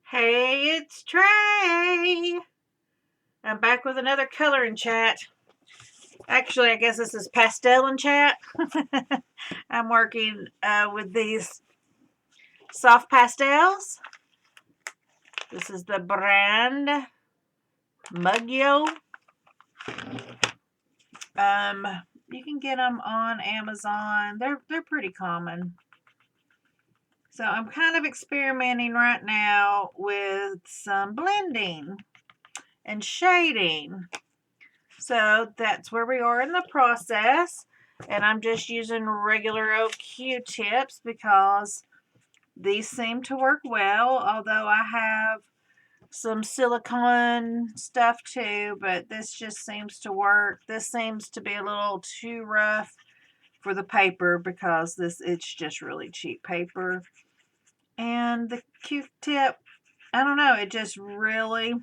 Hey, it's Trey. I'm back with another coloring chat. Actually, I guess this is pastel and chat. I'm working with these soft pastels. This is the brand Mugyo. You can get them on Amazon. They're pretty common. So I'm kind of experimenting right now with some blending and shading. So that's where we are in the process. And I'm just using regular old Q-tips because these seem to work well. Although I have some silicone stuff too, but this just seems to work. This seems to be a little too rough for the paper because it's just really cheap paper. And the Q-tip, I don't know, it just really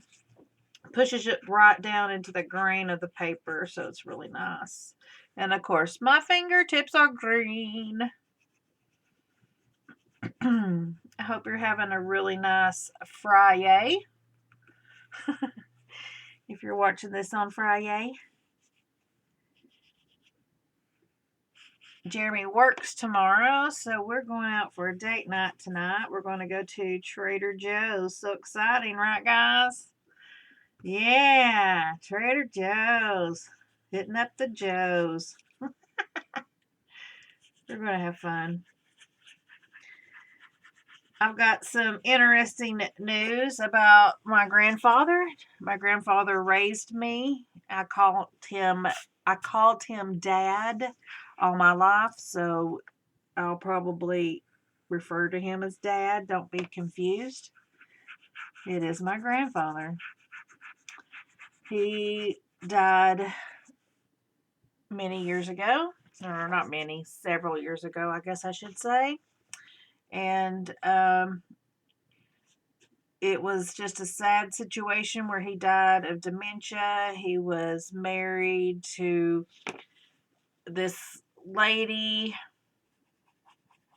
pushes it right down into the grain of the paper, so it's really nice. And of course, my fingertips are green. I hope you're having a really nice Friday. If you're watching this on Friday. Jeremy works tomorrow, so we're going out for a date night tonight. We're going to go to Trader Joe's. So exciting, right, guys? Yeah, Trader Joe's. Hitting up the Joes. We're going to have fun. I've got some interesting news about my grandfather. My grandfather raised me. I called him Dad all my life, so I'll probably refer to him as Dad. Don't be confused. It is my grandfather. He died many years ago, or not many, several years ago, I guess I should say. And it was just a sad situation where he died of dementia. He was married to this lady.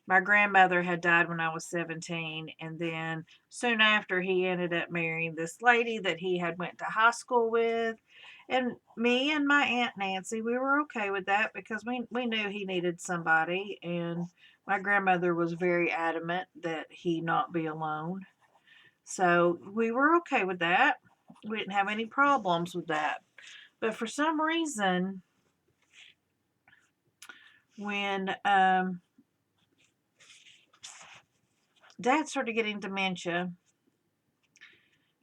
My grandmother had died when I was 17, and then soon after he ended up marrying this lady that he had went to high school with. And me and my Aunt Nancy, we were okay with that because we knew he needed somebody, and my grandmother was very adamant that he not be alone. So we were okay with that. We didn't have any problems with that. But for some reason, when Dad started getting dementia,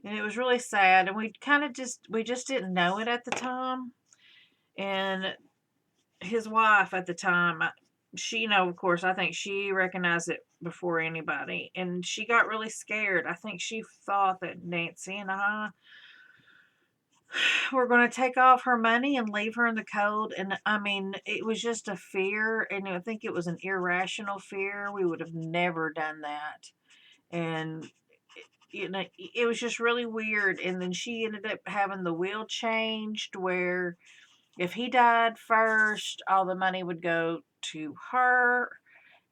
and it was really sad, and we just didn't know it at the time. And his wife at the time, she, of course, I think she recognized it before anybody, and she got really scared. I think she thought that Nancy and I were going to take off her money and leave her in the cold. And I mean, it was just a fear, and I think it was an irrational fear. We would have never done that. And it was just really weird. And then she ended up having the will changed where if he died first, all the money would go to her.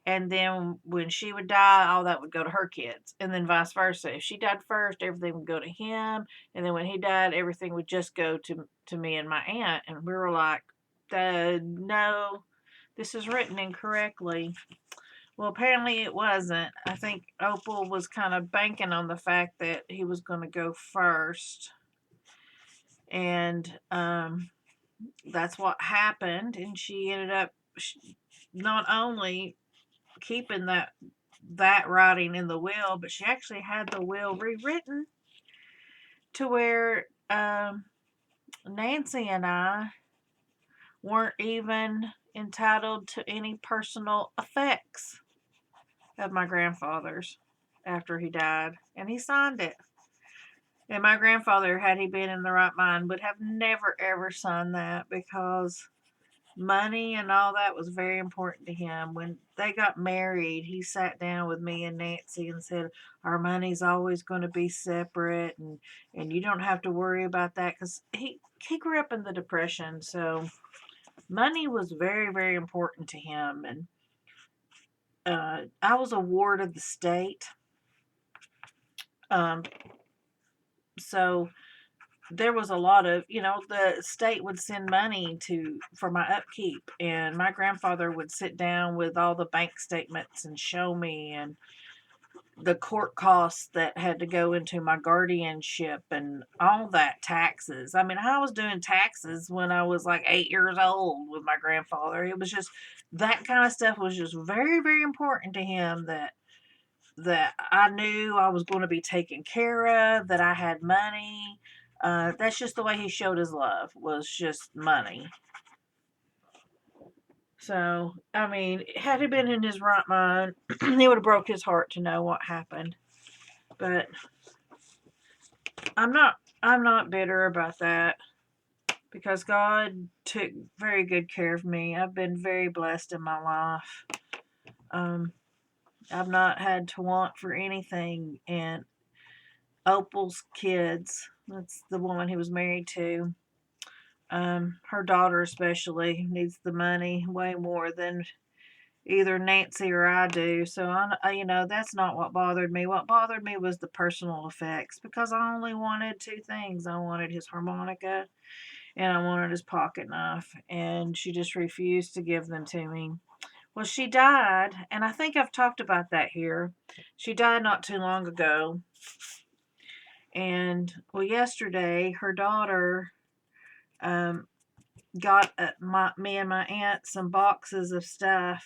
And then when she would die, all that would go to her kids. And then vice versa. If she died first, everything would go to him. And then when he died, everything would just go to me and my aunt. And we were like, no, this is written incorrectly. Well, apparently it wasn't. I think Opal was kind of banking on the fact that he was going to go first. And that's what happened. And she ended up not only keeping that writing in the will, but she actually had the will rewritten to where Nancy and I weren't even entitled to any personal effects of my grandfather's after he died, and he signed it. And my grandfather, had he been in the right mind, would have never ever signed that because money and all that was very important to him. When they got married, he sat down with me and Nancy and said, our money's always going to be separate, and you don't have to worry about that, because he grew up in the Depression, so money was very, very important to him. And I was a ward of the state, Um, so there was a lot of, the state would send money for my upkeep, and my grandfather would sit down with all the bank statements and show me, and the court costs that had to go into my guardianship and all that, taxes. I mean, I was doing taxes when I was like 8 years old with my grandfather. It was just that kind of stuff was just very, very important to him, that I knew I was going to be taken care of, that I had money. That's just the way he showed his love, was just money. So, I mean, had he been in his right mind, he would have broke his heart to know what happened. But I'm not bitter about that, because God took very good care of me. I've been very blessed in my life. Um, I've not had to want for anything. And Opal's kids, that's the woman he was married to, her daughter especially needs the money way more than either Nancy or I do. So that's not what bothered me. What bothered me was the personal effects, because I only wanted two things. I wanted his harmonica and I wanted his pocket knife, and she just refused to give them to me. Well, she died, and I think I've talked about that here. She died not too long ago. And well, yesterday her daughter um, got me and my aunt some boxes of stuff,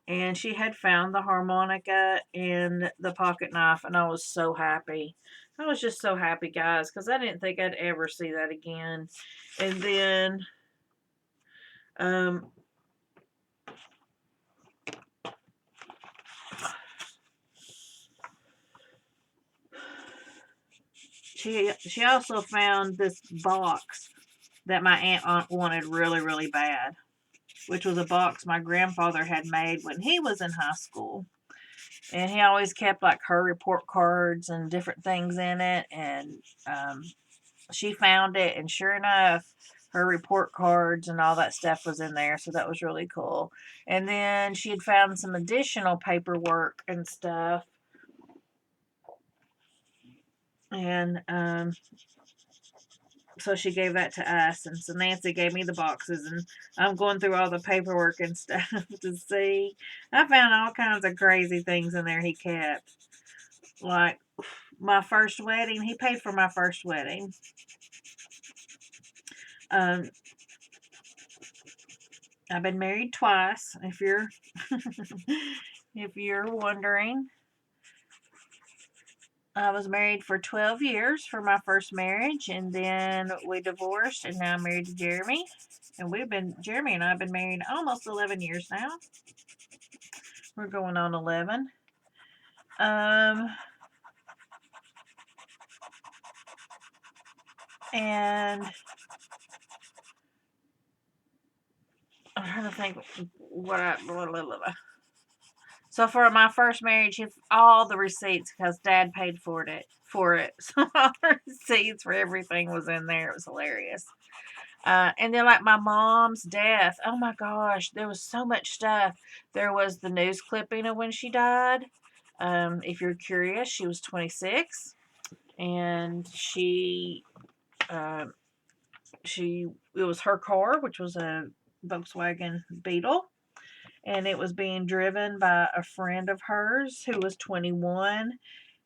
and she had found the harmonica and the pocket knife, and I was so happy. I was just so happy, guys, because I didn't think I'd ever see that again. And then um, she also found this box that my aunt wanted really, really bad, which was a box my grandfather had made when he was in high school. And he always kept like her report cards and different things in it. And she found it, and sure enough, her report cards and all that stuff was in there. So that was really cool. And then she had found some additional paperwork and stuff. And so she gave that to us, and so Nancy gave me the boxes, and I'm going through all the paperwork and stuff to see. I found all kinds of crazy things in there he kept, like my first wedding. He paid for my first wedding. Um, I've been married twice, if you're if you're wondering. I was married for 12 years for my first marriage, and then we divorced, and now I'm married to Jeremy. And Jeremy and I have been married almost 11 years now. We're going on 11. And I'm trying to think so for my first marriage, all the receipts, because Dad paid for it. So all the receipts for everything was in there. It was hilarious. And then like my mom's death. Oh my gosh, there was so much stuff. There was the news clipping of when she died. If you're curious, she was 26, and it was her car, which was a Volkswagen Beetle, and it was being driven by a friend of hers who was 21.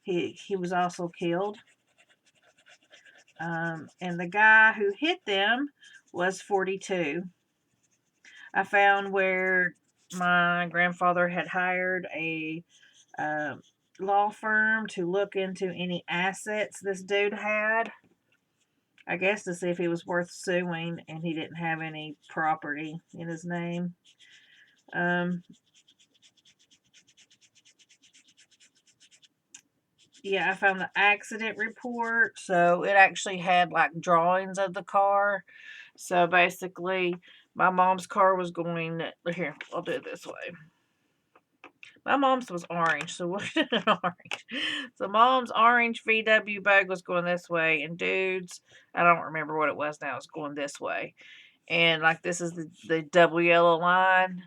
He was also killed. And the guy who hit them was 42. I found where my grandfather had hired a law firm to look into any assets this dude had. I guess to see if he was worth suing, and he didn't have any property in his name. Yeah, I found the accident report. So it actually had like drawings of the car. So basically, my mom's car was going. Here, I'll do it this way. My mom's was orange, so we'll do it orange. So mom's orange VW bug was going this way, and dude's, I don't remember what it was now, it's going this way. And like this is the double yellow line.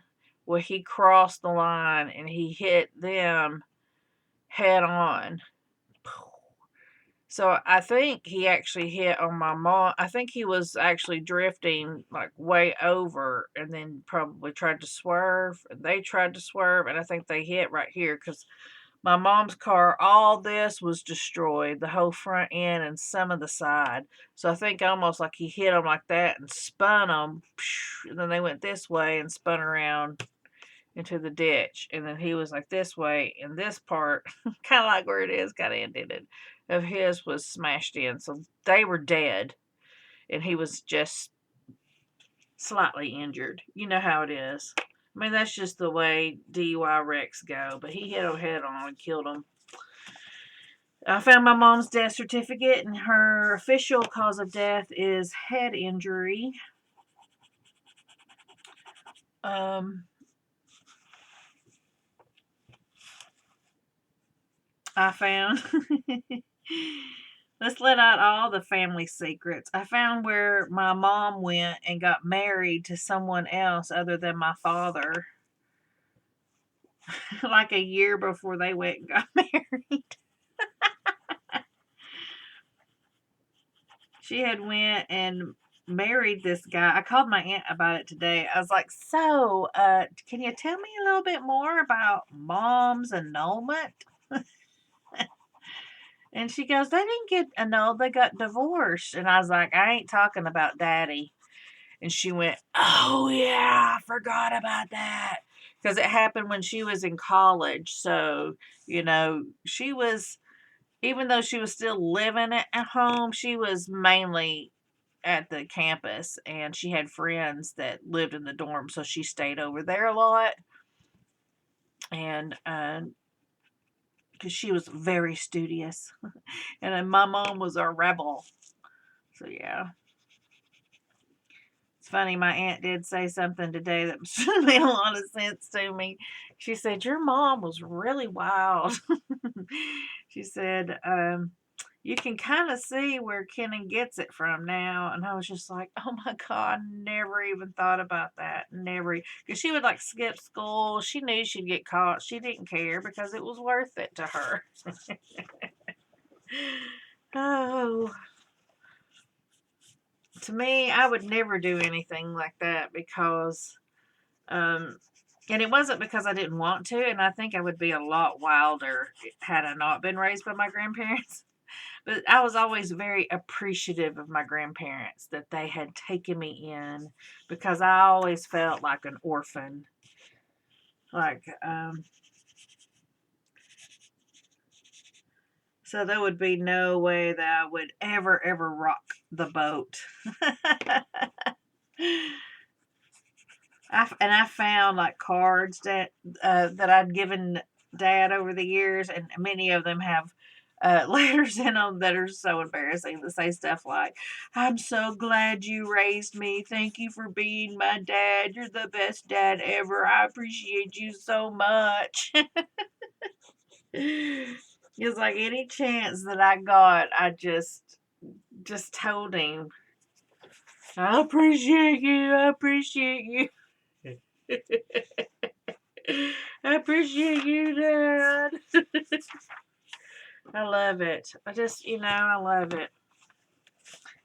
Well, he crossed the line and he hit them head on. So I think he actually hit on my mom. I think he was actually drifting like way over and then probably tried to swerve. And they tried to swerve, and I think they hit right here because my mom's car, all this was destroyed, the whole front end and some of the side. So I think almost like he hit them like that and spun them. And then they went this way and spun around into the ditch. And then he was like this way. And this part, kind of like where it is, kind of ended, of his was smashed in. So they were dead. And he was just slightly injured. You know how it is. I mean, that's just the way DUI wrecks go. But he hit him head on and killed him. I found my mom's death certificate, and her official cause of death is head injury. I found, let's let out all the family secrets. I found where my mom went and got married to someone else other than my father. Like a year before they went and got married. She had went and married this guy. I called my aunt about it today. I was like, so, can you tell me a little bit more about mom's annulment? And she goes, they didn't get annulled, they got divorced. And I was like, I ain't talking about daddy. And she went, oh yeah, I forgot about that. Because it happened when she was in college. So, she was, even though she was still living at home, she was mainly at the campus, and she had friends that lived in the dorm, so she stayed over there a lot. And because she was very studious, and then my mom was a rebel. So yeah, it's funny. My aunt did say something today that made a lot of sense to me. She said your mom was really wild. She said, you can kind of see where Kenan gets it from now. And I was just like, oh my God, never even thought about that. Never. Because she would like skip school. She knew she'd get caught. She didn't care because it was worth it to her. Oh. To me, I would never do anything like that because, and it wasn't because I didn't want to. And I think I would be a lot wilder had I not been raised by my grandparents. But I was always very appreciative of my grandparents that they had taken me in because I always felt like an orphan. Like, so there would be no way that I would ever rock the boat. I found like cards that I'd given Dad over the years, and many of them have letters in them that are so embarrassing that say stuff like, I'm so glad you raised me. Thank you for being my dad. You're the best dad ever. I appreciate you so much. It's like any chance that I got, I just told him, I appreciate you. I appreciate you. I appreciate you, Dad. I love it. I love it.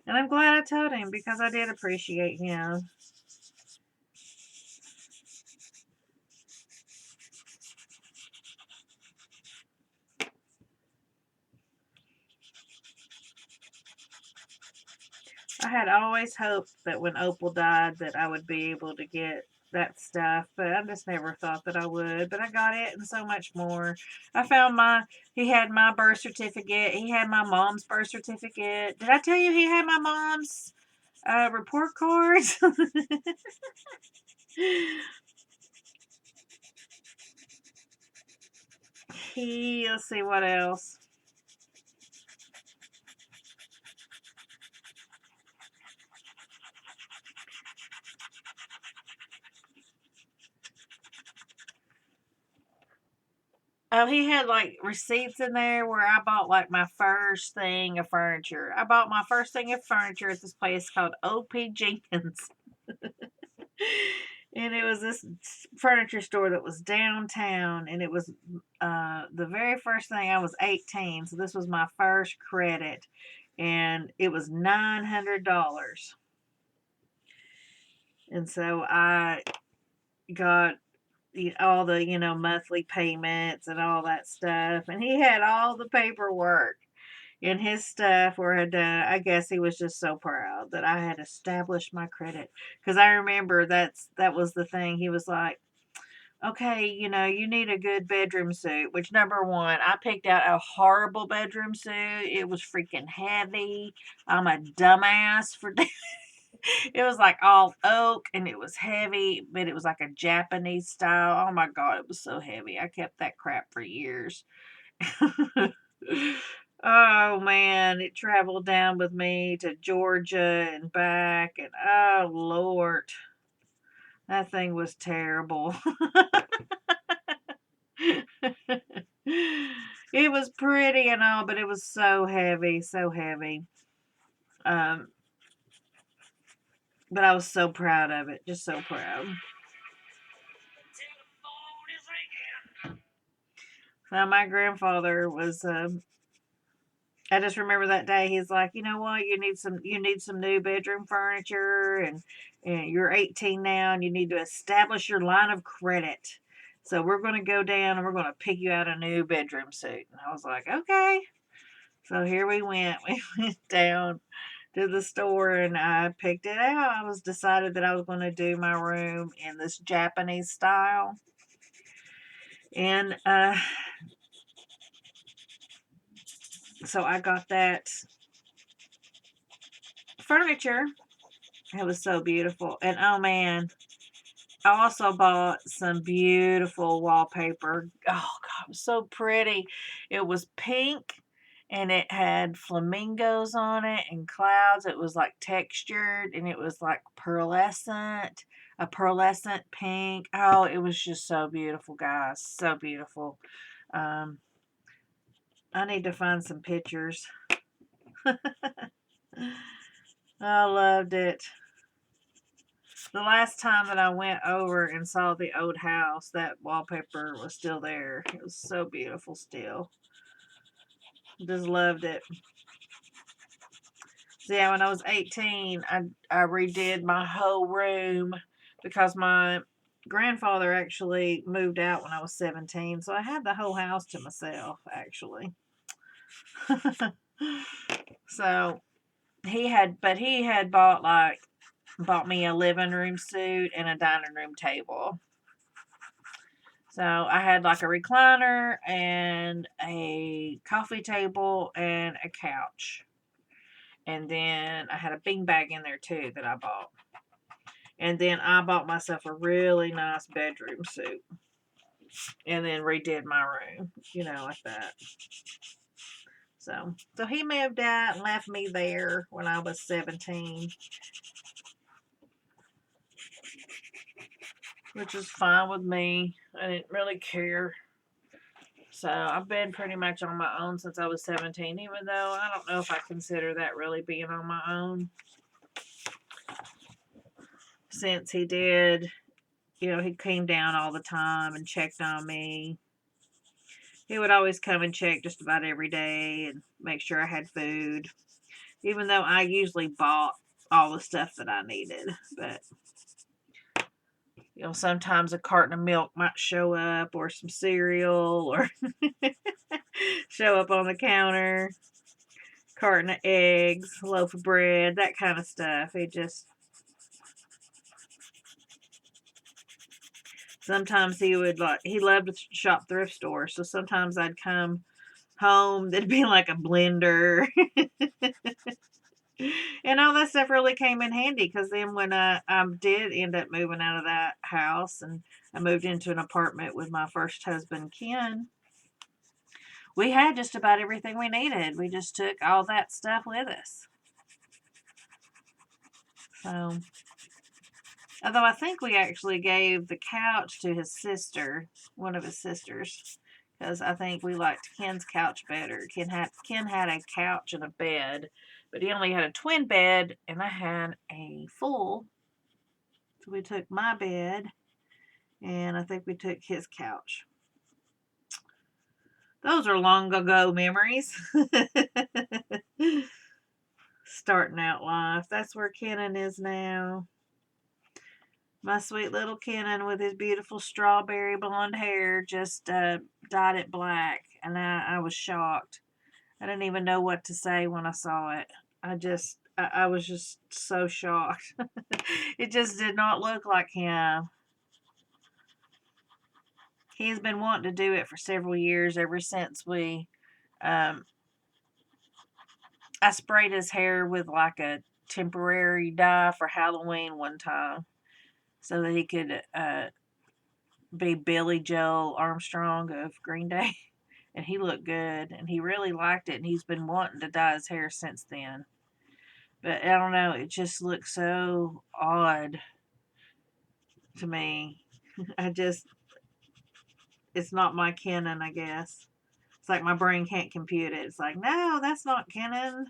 And I'm glad I told him because I did appreciate him. I had always hoped that when Opal died that I would be able to get that stuff, but I just never thought that I would. But I got it and so much more. I found he had my birth certificate. He had my mom's birth certificate. Did I tell you he had my mom's report cards? Let's see what else. Oh, he had like receipts in there where I bought like my first thing of furniture. I bought my first thing of furniture at this place called O.P. Jenkins. And it was this furniture store that was downtown, and it was the very first thing, I was 18, so this was my first credit, and it was $900. And so I got all the, monthly payments and all that stuff. And he had all the paperwork in his stuff where I guess he was just so proud that I had established my credit. Because I remember that was the thing. He was like, okay, you need a good bedroom suit, which number one, I picked out a horrible bedroom suit. It was freaking heavy. I'm a dumbass for it was like all oak and it was heavy, but it was like a Japanese style. Oh my God, it was so heavy. I kept that crap for years. Oh man, it traveled down with me to Georgia and back, and oh Lord, that thing was terrible. It was pretty and all, but it was so heavy, so heavy. Um, but I was so proud of it, just so proud. Now my grandfather was. I just remember that day. He's like, you know what? You need some new bedroom furniture, and you're 18 now, and you need to establish your line of credit. So we're going to go down and we're going to pick you out a new bedroom suit. And I was like, okay. So here we went. We went down to the store and I picked it out. I was decided that I was going to do my room in this Japanese style. And so I got that furniture. It was so beautiful. And oh man, I also bought some beautiful wallpaper. Oh God, it was so pretty. It was pink and it had flamingos on it and clouds. It was like textured and it was like pearlescent, a pearlescent pink. Oh, it was just so beautiful, guys. So beautiful. Um, I need to find some pictures. I loved it. The last time that I went over and saw the old house, that wallpaper was still there. It was so beautiful still. Just loved it. So yeah, when I was 18, I redid my whole room because my grandfather actually moved out when I was 17. So I had the whole house to myself, actually. So he had bought me a living room suite and a dining room table. So I had like a recliner and a coffee table and a couch. And then I had a beanbag in there too that I bought. And then I bought myself a really nice bedroom suite. And then redid my room, like that. So he moved out and left me there when I was 17. Which is fine with me. I didn't really care. So I've been pretty much on my own since I was 17, even though I don't know if I consider that really being on my own. Since he did, he came down all the time and checked on me. He would always come and check just about every day and make sure I had food. Even though I usually bought all the stuff that I needed. But sometimes a carton of milk might show up or some cereal or show up on the counter, carton of eggs, loaf of bread, that kind of stuff. Sometimes he loved to shop thrift stores. So sometimes I'd come home, there'd be like a blender. And all that stuff really came in handy because then when I did end up moving out of that house and I moved into an apartment with my first husband, Ken, we had just about everything we needed. We just took all that stuff with us. So, although I think we actually gave the couch to his sister, one of his sisters, because I think we liked Ken's couch better. Ken had a couch and a bed, but he only had a twin bed, and I had a full. So we took my bed, and I think we took his couch. Those are long ago memories. Starting out life. That's where Kenan is now. My sweet little Kenan with his beautiful strawberry blonde hair just dyed it black. And I was shocked. I didn't even know what to say when I saw it. I was just so shocked. It just did not look like him. He's been wanting to do it for several years, ever since um, I sprayed his hair with like a temporary dye for Halloween one time so that he could be Billy Joel Armstrong of Green Day. And he looked good, and he really liked it, and he's been wanting to dye his hair since then. But I don't know, it just looks so odd to me. It's not my Kenan, I guess. It's like my brain can't compute it. It's like, no, that's not Kenan.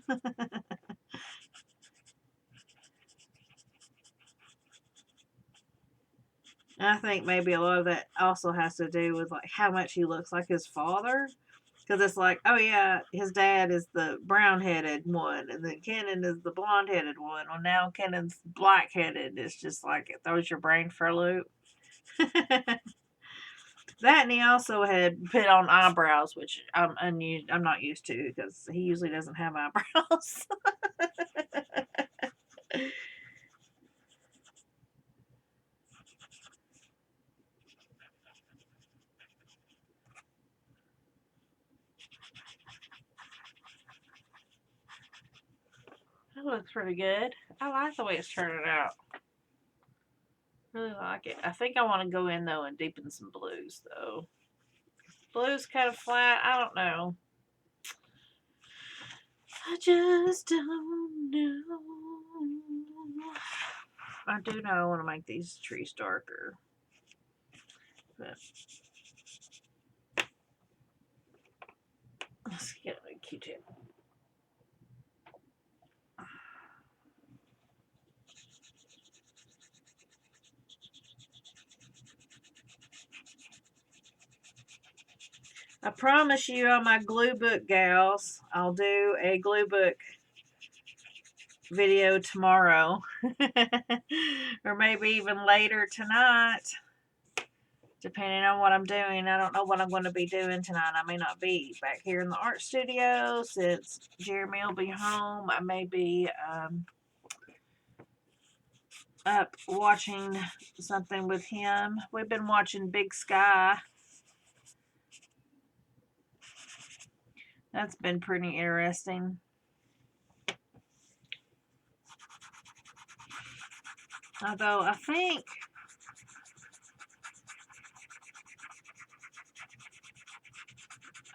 I think maybe a lot of that also has to do with like how much he looks like his father. Because it's like, oh yeah, his dad is the brown-headed one, and then Kenan is the blonde-headed one. Well, now Kenan's black-headed. It's just like it throws your brain for a loop. That, and he also had put on eyebrows, which I'm not used to because he usually doesn't have eyebrows. That looks pretty good. I like the way it's turning out. Really like it. I think I want to go in though and deepen some blues though. Blue's kind of flat. I don't know. I just don't know. I do know I want to make these trees darker. But let's get a Q-tip. I promise you on my glue book gals, I'll do a glue book video tomorrow. Or maybe even later tonight. Depending on what I'm doing. I don't know what I'm going to be doing tonight. I may not be back here in the art studio since Jeremy will be home. I may be up watching something with him. We've been watching Big Sky. That's been pretty interesting. Although I think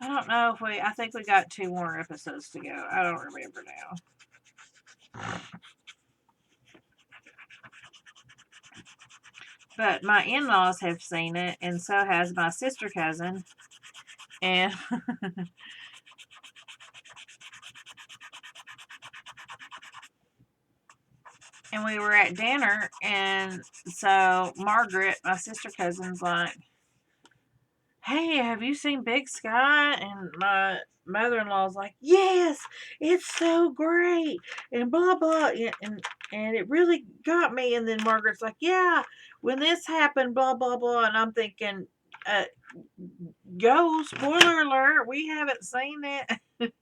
I don't know if I think we got 2 more episodes to go. I don't remember now. But my in-laws have seen it, and so has my sister cousin. And and we were at dinner, and so Margaret, my sister cousin's like, hey, have you seen Big Sky? And my mother-in-law's like, yes, it's so great, and blah, blah, and it really got me. And then Margaret's like, yeah, when this happened, blah, blah, blah. And I'm thinking, go, spoiler alert, we haven't seen it.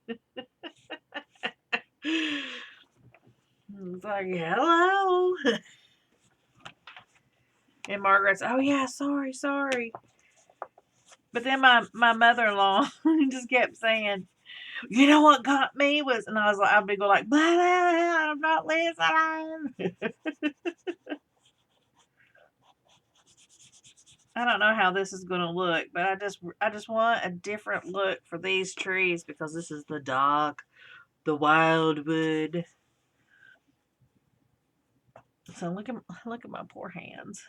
It's like, hello. And Margaret's, oh yeah, sorry. But then my mother-in-law just kept saying, you know what got me was, and I was like, I'd be going like, blah, blah, blah, I'm not listening. I don't know how this is going to look, but I just want a different look for these trees because this is the dark, the wildwood. So look at my poor hands.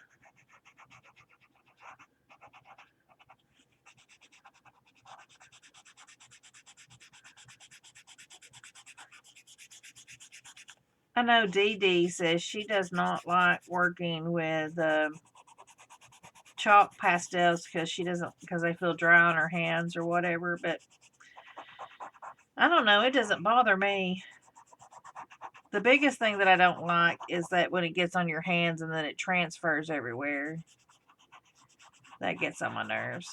I know Dede says she does not like working with chalk pastels because they feel dry on her hands or whatever, but I don't know, it doesn't bother me. The biggest thing that I don't like is that when it gets on your hands and then it transfers everywhere. That gets on my nerves.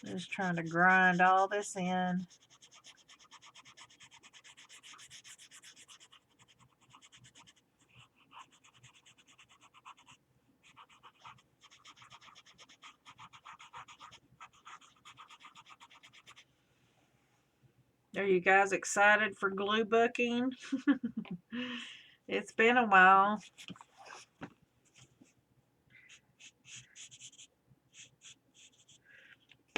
Just trying to grind all this in. Are you guys excited for glue booking? It's been a while.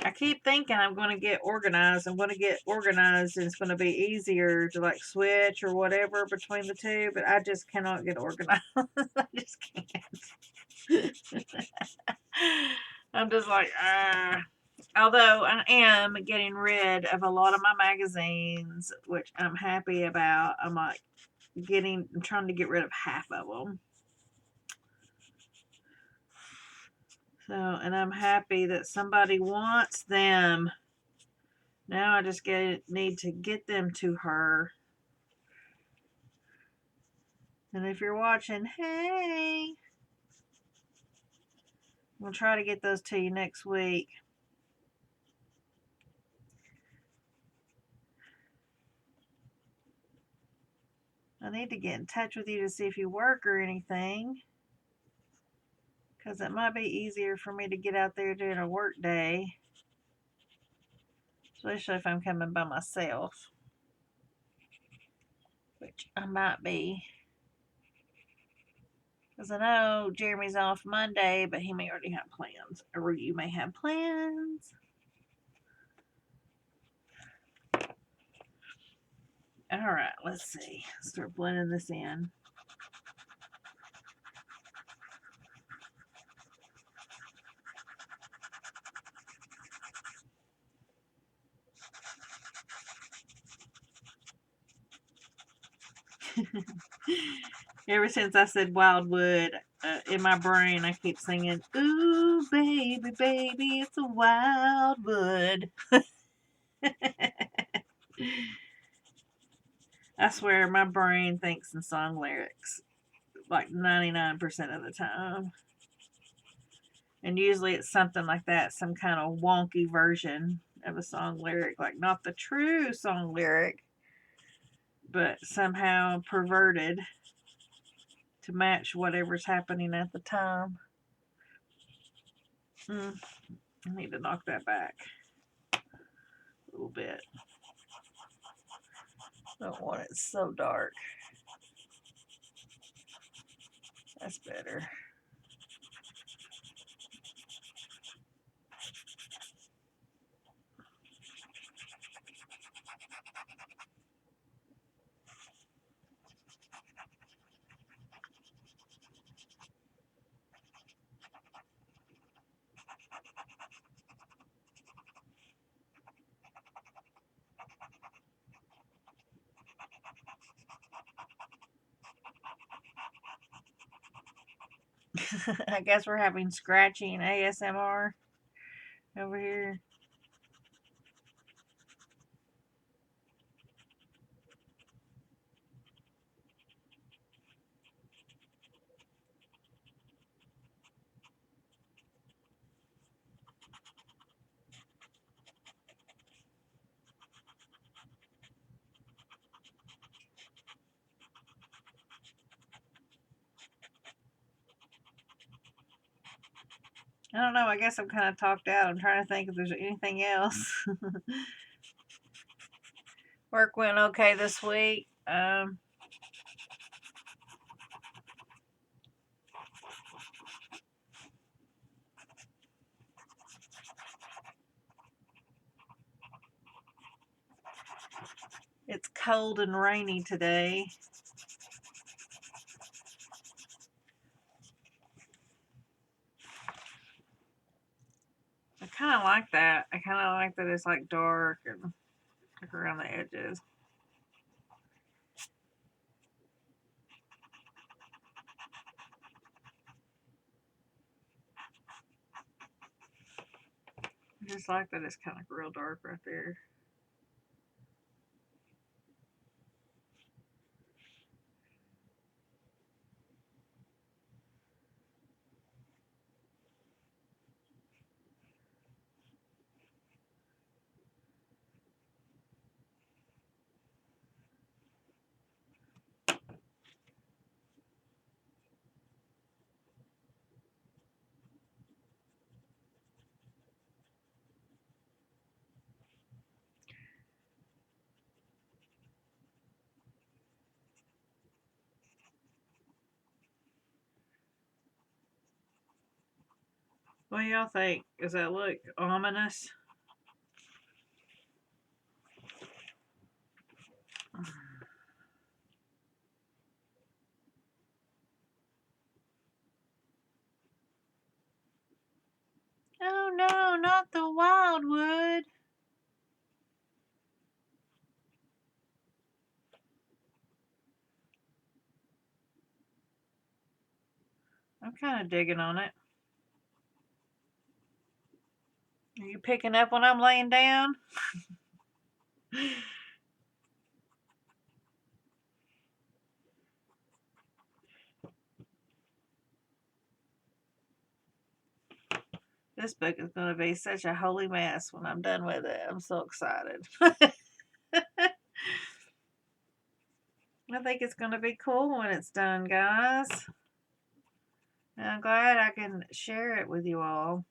I keep thinking I'm going to get organized. I'm going to get organized and it's going to be easier to like switch or whatever between the two, but I just cannot get organized. I just can't. I'm just like, although I am getting rid of a lot of my magazines, which I'm happy about. I'm like I'm trying to get rid of half of them. So, and I'm happy that somebody wants them. Now I just need to get them to her. And if you're watching, hey, we'll try to get those to you next week. I need to get in touch with you to see if you work or anything. Because it might be easier for me to get out there during a work day. Especially if I'm coming by myself. Which I might be. Because I know Jeremy's off Monday, but he may already have plans. Or you may have plans. Alright, let's see. Start blending this in. Ever since I said wildwood, in my brain I keep singing, ooh, baby, baby, it's a wildwood. I swear my brain thinks in song lyrics like 99% of the time. And usually it's something like that, some kind of wonky version of a song lyric, like not the true song lyric, but somehow perverted to match whatever's happening at the time. I need to knock that back a little bit. Don't want it so dark. That's better. I guess we're having scratching ASMR over here. I don't know. I guess I'm kind of talked out. I'm trying to think if there's anything else. Work went okay this week. It's cold and rainy today. like that. I kind of like that it's like dark and dark around the edges. I just like that it's kind of real dark right there. What do y'all think? Does that look ominous? Oh no, not the wildwood. I'm kind of digging on it. Are you picking up when I'm laying down? This book is going to be such a holy mess when I'm done with it. I'm so excited. I think it's going to be cool when it's done, guys. And I'm glad I can share it with you all.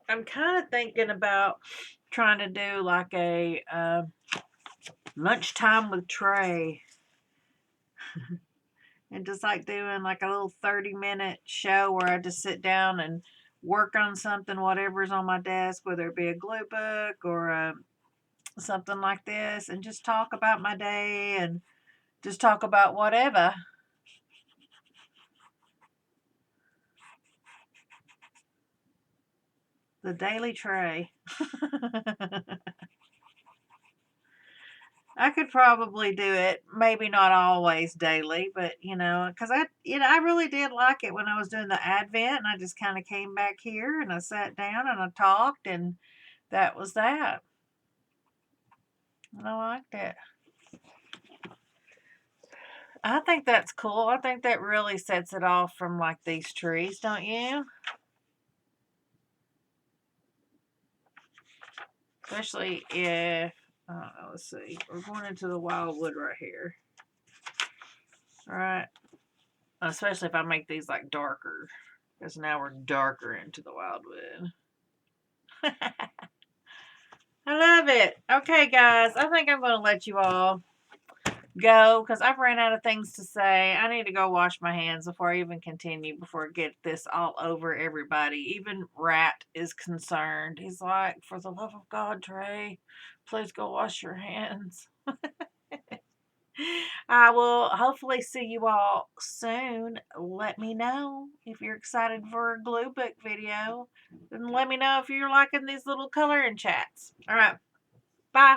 I'm kind of thinking about trying to do like a lunchtime with Trey. And just like doing like a little 30-minute show where I just sit down and work on something, whatever's on my desk, whether it be a glue book or something like this, and just talk about my day and just talk about whatever. The Daily Tray. I could probably do it, maybe not always daily, but because I really did like it when I was doing the Advent, and I just kind of came back here and I sat down and I talked, and that was that. And I liked it. I think that's cool. I think that really sets it off from like these trees, don't you? Especially if, let's see, we're going into the wildwood right here. All right. Especially if I make these like darker, because now we're darker into the wildwood. I love it. Okay, guys, I think I'm going to let you all go because I've ran out of things to say. I need to go wash my hands before I even continue, before I get this all over everybody. Even Rat is concerned. He's like, for the love of God, Trey, please go wash your hands. I will hopefully see you all soon. Let me know if you're excited for a glue book video. And let me know if you're liking these little coloring chats. All right. Bye.